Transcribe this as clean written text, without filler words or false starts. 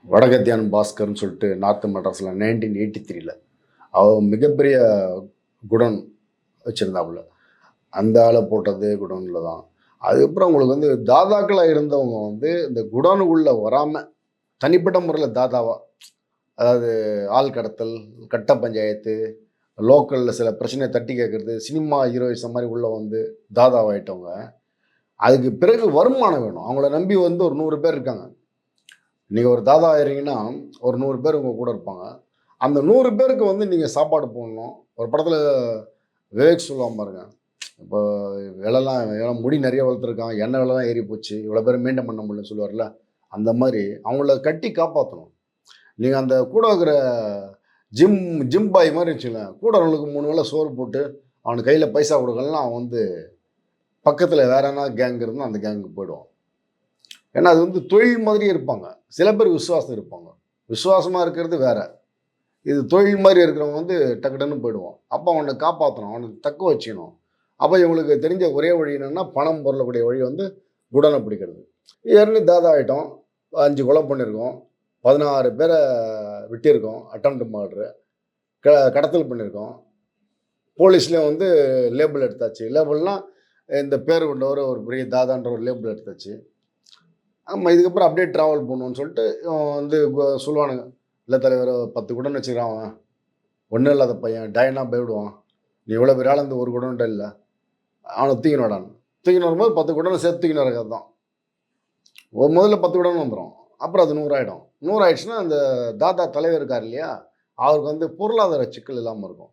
வடகத்தியான் பாஸ்கர்ன்னு சொல்லிட்டு நார்த் மெட்ராஸில் 1983ல் அவர் மிகப்பெரிய குடோன் வச்சுருந்தாப்புல. அந்த ஆளை போட்டது குடோனில் தான். அதுக்கப்புறம் உங்களுக்கு வந்து தாதாக்களாக இருந்தவங்க வந்து இந்த குடோனுக்குள்ளே வராமல் தனிப்பட்ட முறையில் தாதாவா, அதாவது ஆள் கடத்தல், கட்ட பஞ்சாயத்து, லோக்கலில் சில பிரச்சனையை தட்டி கேட்கறது, சினிமா ஹீரோயிசம் மாதிரி உள்ளே வந்து தாதாவாயிட்டவங்க. அதுக்கு பிறகு வருமானம் வேணும். அவங்கள நம்பி வந்து ஒரு 100 பேர் இருக்காங்க. நீங்கள் ஒரு தாதா ஆயிறீங்கன்னா ஒரு 100 பேர் உங்கள் கூட இருப்பாங்க. அந்த 100 பேருக்கு வந்து நீங்கள் சாப்பாடு போடணும். ஒரு படத்தில் விவேக் சொல்லுவான் பாருங்க, இப்போ விலைலாம் முடி நிறைய வளர்த்துருக்கான், எண்ணெய் விலைலாம் ஏறி போச்சு, இவ்வளோ பேர் மெயின்டைன் பண்ண முடியலன்னு சொல்லுவார்ல, அந்த மாதிரி அவங்கள கட்டி காப்பாற்றணும். நீங்கள் அந்த கூட இருக்கிற ஜிம் ஜிம் பாய் மாதிரி வச்சுங்களேன், கூட அவனுக்கு 3 வேளை சோறு போட்டு அவனுக்கு கையில் பைசா கொடுக்கலாம், அவன் வந்து பக்கத்தில் வேற என்ன கேங் இருந்தால் அந்த கேங்குக்கு போயிடுவான். ஏன்னா அது வந்து தொழில் மாதிரியே இருப்பாங்க. சில பேர் விசுவாசம் இருப்பாங்க. விசுவாசமாக இருக்கிறது வேற. இது தொழில் மாதிரி இருக்கிறவங்க வந்து டக்கு டக்குன்னு போயிடுவான். அப்போ அவனை காப்பாற்றணும், அவனுக்கு தக்க வச்சுக்கணும். அப்போ இவங்களுக்கு தெரிஞ்ச ஒரே வழி என்னன்னா, பணம் பொருளக்கூடிய வழி வந்து குடோனை பிடிக்கிறது. ஏற்கனவே தாதா ஆயிட்டோம். 5 கொலை பண்ணியிருக்கோம். 16 பேர வெட்டியிருக்கோம். Attempt murder. கடத்தல் பண்ணியிருக்கோம். போலீஸ்லயும் வந்து லேபிள் எடுத்தாச்சு. லேபிள்னா இந்த பேர் கொண்டவர் ஒரு பெரிய தாதான்ற ஒரு லேபிள் எடுத்தாச்சு. ஆமா, இதுக்கப்புறம் அப்படியே ட்ராவல் பண்ணுவோம்ன்னு சொல்லிட்டு இவன் வந்து சொல்லுவானுங்க. இல்ல தலைவரே, 10 குடோன் வச்சுக்கிறான் அவன். ஒண்ணும் இல்லாத பையன். டயன்னா பயப்படுவான். நீ இவ்வளோ பெரிய ஆளா இந்த ஒரு குடோன்ட்ட இல்ல. அவன தூக்கின்னு வாடான்னு. தூக்கின்னு வரும்போது 10 குடோன சேர்த்து தூக்கின்னு வர கதை தான். முதல்ல 10 குடோன் வந்துரும். அப்புறம் அது 100 ஆயிடும். 100 ஆயிடுச்சுன்னா, அந்த தாதா தலைவர் இருக்கார் இல்லையா? அவருக்கு வந்து பொருளாதார சிக்கல் இல்லாம இருக்கும்.